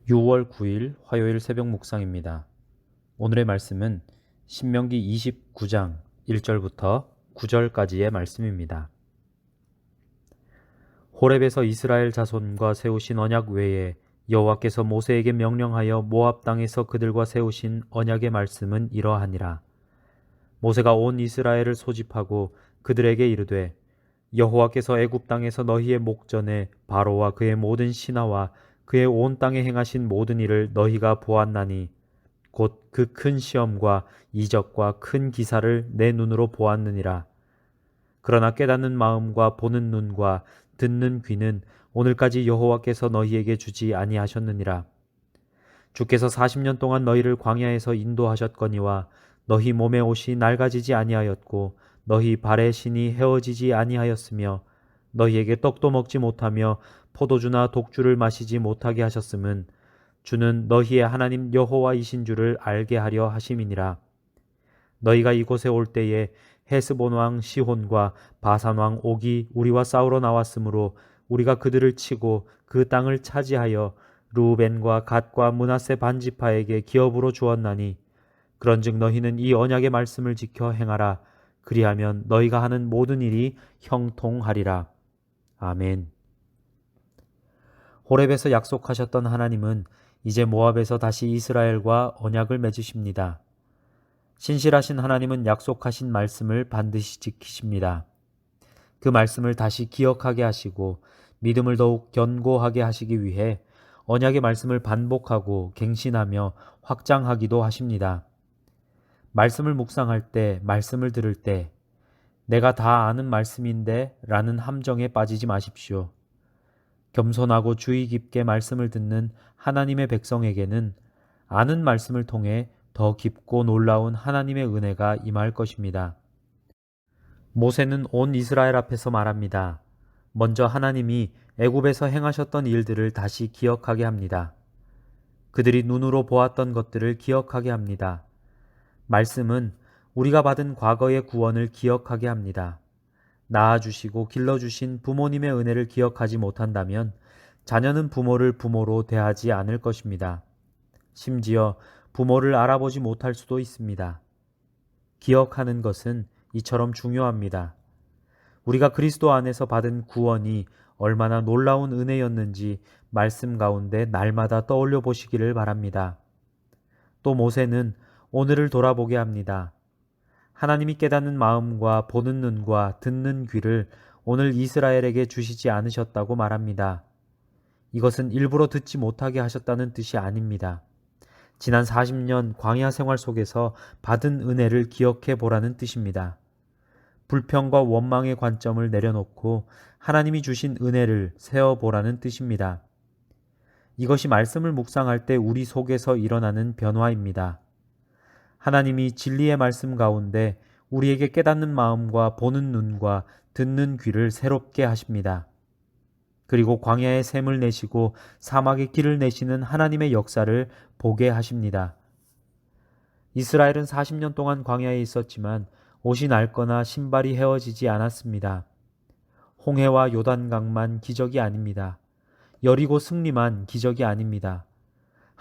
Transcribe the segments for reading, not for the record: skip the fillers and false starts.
6월 9일 화요일 새벽 묵상입니다. 오늘의 말씀은 신명기 29장 1절부터 9절까지의 말씀입니다. 호렙에서 이스라엘 자손과 세우신 언약 외에 여호와께서 모세에게 명령하여 모압 땅에서 그들과 세우신 언약의 말씀은 이러하니라. 모세가 온 이스라엘을 소집하고 그들에게 이르되 여호와께서 애굽 땅에서 너희의 목전에 바로와 그의 모든 신하와 그의 온 땅에 행하신 모든 일을 너희가 보았나니 곧 그 큰 시험과 이적과 큰 기사를 내 눈으로 보았느니라. 그러나 깨닫는 마음과 보는 눈과 듣는 귀는 오늘까지 여호와께서 너희에게 주지 아니하셨느니라. 주께서 40년 동안 너희를 광야에서 인도하셨거니와 너희 몸의 옷이 낡아지지 아니하였고 너희 발의 신이 헤어지지 아니하였으며 너희에게 떡도 먹지 못하며 포도주나 독주를 마시지 못하게 하셨음은 주는 너희의 하나님 여호와이신 줄을 알게 하려 하심이니라. 너희가 이곳에 올 때에 헤스본 왕 시혼과 바산 왕 옥이 우리와 싸우러 나왔으므로 우리가 그들을 치고 그 땅을 차지하여 루벤과 갓과 므낫세 반지파에게 기업으로 주었나니 그런즉 너희는 이 언약의 말씀을 지켜 행하라. 그리하면 너희가 하는 모든 일이 형통하리라. 아멘. 호렙에서 약속하셨던 하나님은 이제 모압에서 다시 이스라엘과 언약을 맺으십니다. 신실하신 하나님은 약속하신 말씀을 반드시 지키십니다. 그 말씀을 다시 기억하게 하시고 믿음을 더욱 견고하게 하시기 위해 언약의 말씀을 반복하고 갱신하며 확장하기도 하십니다. 말씀을 묵상할 때, 말씀을 들을 때 내가 다 아는 말씀인데 라는 함정에 빠지지 마십시오. 겸손하고 주의 깊게 말씀을 듣는 하나님의 백성에게는 아는 말씀을 통해 더 깊고 놀라운 하나님의 은혜가 임할 것입니다. 모세는 온 이스라엘 앞에서 말합니다. 먼저 하나님이 애굽에서 행하셨던 일들을 다시 기억하게 합니다. 그들이 눈으로 보았던 것들을 기억하게 합니다. 말씀은 우리가 받은 과거의 구원을 기억하게 합니다. 낳아주시고 길러주신 부모님의 은혜를 기억하지 못한다면 자녀는 부모를 부모로 대하지 않을 것입니다. 심지어 부모를 알아보지 못할 수도 있습니다. 기억하는 것은 이처럼 중요합니다. 우리가 그리스도 안에서 받은 구원이 얼마나 놀라운 은혜였는지 말씀 가운데 날마다 떠올려 보시기를 바랍니다. 또 모세는 오늘을 돌아보게 합니다. 하나님이 깨닫는 마음과 보는 눈과 듣는 귀를 오늘 이스라엘에게 주시지 않으셨다고 말합니다. 이것은 일부러 듣지 못하게 하셨다는 뜻이 아닙니다. 지난 40년 광야 생활 속에서 받은 은혜를 기억해 보라는 뜻입니다. 불평과 원망의 관점을 내려놓고 하나님이 주신 은혜를 세어보라는 뜻입니다. 이것이 말씀을 묵상할 때 우리 속에서 일어나는 변화입니다. 하나님이 진리의 말씀 가운데 우리에게 깨닫는 마음과 보는 눈과 듣는 귀를 새롭게 하십니다. 그리고 광야의 샘을 내시고 사막의 길을 내시는 하나님의 역사를 보게 하십니다. 이스라엘은 40년 동안 광야에 있었지만 옷이 낡거나 신발이 헤어지지 않았습니다. 홍해와 요단강만 기적이 아닙니다. 여리고 승리만 기적이 아닙니다.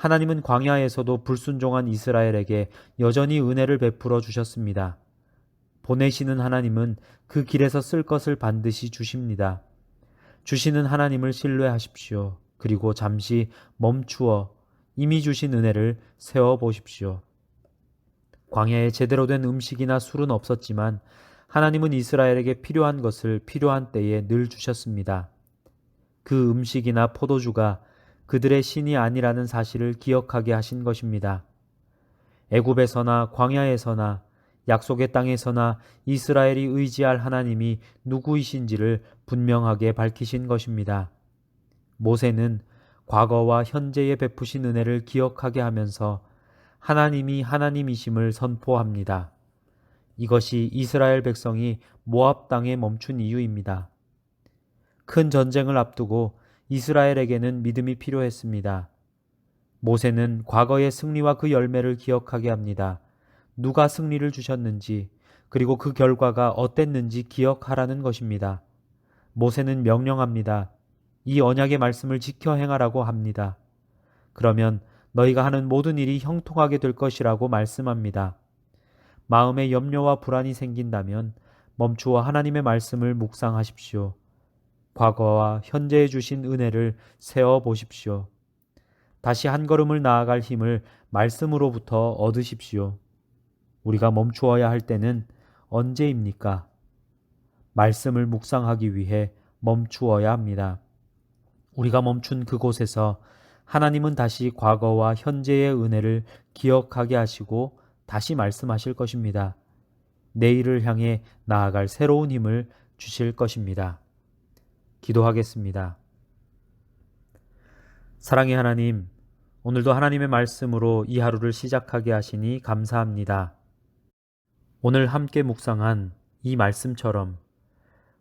하나님은 광야에서도 불순종한 이스라엘에게 여전히 은혜를 베풀어 주셨습니다. 보내시는 하나님은 그 길에서 쓸 것을 반드시 주십니다. 주시는 하나님을 신뢰하십시오. 그리고 잠시 멈추어 이미 주신 은혜를 세워보십시오. 광야에 제대로 된 음식이나 술은 없었지만 하나님은 이스라엘에게 필요한 것을 필요한 때에 늘 주셨습니다. 그 음식이나 포도주가 그들의 신이 아니라는 사실을 기억하게 하신 것입니다. 애굽에서나 광야에서나 약속의 땅에서나 이스라엘이 의지할 하나님이 누구이신지를 분명하게 밝히신 것입니다. 모세는 과거와 현재에 베푸신 은혜를 기억하게 하면서 하나님이 하나님이심을 선포합니다. 이것이 이스라엘 백성이 모압 땅에 멈춘 이유입니다. 큰 전쟁을 앞두고 이스라엘에게는 믿음이 필요했습니다. 모세는 과거의 승리와 그 열매를 기억하게 합니다. 누가 승리를 주셨는지, 그리고 그 결과가 어땠는지 기억하라는 것입니다. 모세는 명령합니다. 이 언약의 말씀을 지켜 행하라고 합니다. 그러면 너희가 하는 모든 일이 형통하게 될 것이라고 말씀합니다. 마음에 염려와 불안이 생긴다면 멈추어 하나님의 말씀을 묵상하십시오. 과거와 현재에 주신 은혜를 세어 보십시오. 다시 한 걸음을 나아갈 힘을 말씀으로부터 얻으십시오. 우리가 멈추어야 할 때는 언제입니까? 말씀을 묵상하기 위해 멈추어야 합니다. 우리가 멈춘 그곳에서 하나님은 다시 과거와 현재의 은혜를 기억하게 하시고 다시 말씀하실 것입니다. 내일을 향해 나아갈 새로운 힘을 주실 것입니다. 기도하겠습니다. 사랑의 하나님, 오늘도 하나님의 말씀으로 이 하루를 시작하게 하시니 감사합니다. 오늘 함께 묵상한 이 말씀처럼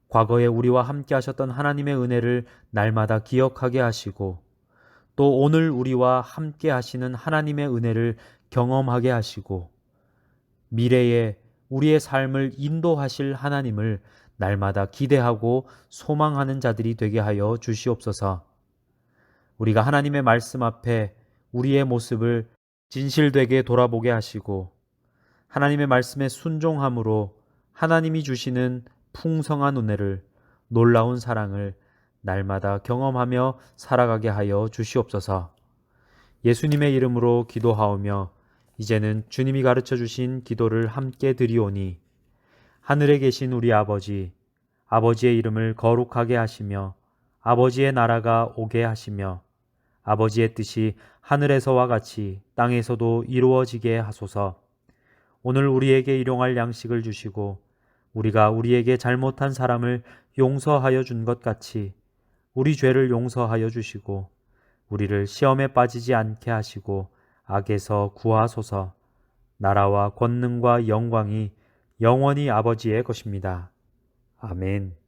과거에 우리와 함께 하셨던 하나님의 은혜를 날마다 기억하게 하시고 또 오늘 우리와 함께 하시는 하나님의 은혜를 경험하게 하시고 미래에 우리의 삶을 인도하실 하나님을 날마다 기대하고 소망하는 자들이 되게 하여 주시옵소서. 우리가 하나님의 말씀 앞에 우리의 모습을 진실되게 돌아보게 하시고 하나님의 말씀에 순종함으로 하나님이 주시는 풍성한 은혜를, 놀라운 사랑을 날마다 경험하며 살아가게 하여 주시옵소서. 예수님의 이름으로 기도하오며 이제는 주님이 가르쳐 주신 기도를 함께 드리오니 하늘에 계신 우리 아버지, 아버지의 이름을 거룩하게 하시며 아버지의 나라가 오게 하시며 아버지의 뜻이 하늘에서와 같이 땅에서도 이루어지게 하소서. 오늘 우리에게 일용할 양식을 주시고 우리가 우리에게 잘못한 사람을 용서하여 준 것 같이 우리 죄를 용서하여 주시고 우리를 시험에 빠지지 않게 하시고 악에서 구하소서. 나라와 권능과 영광이 영원히 아버지의 것입니다. 아멘.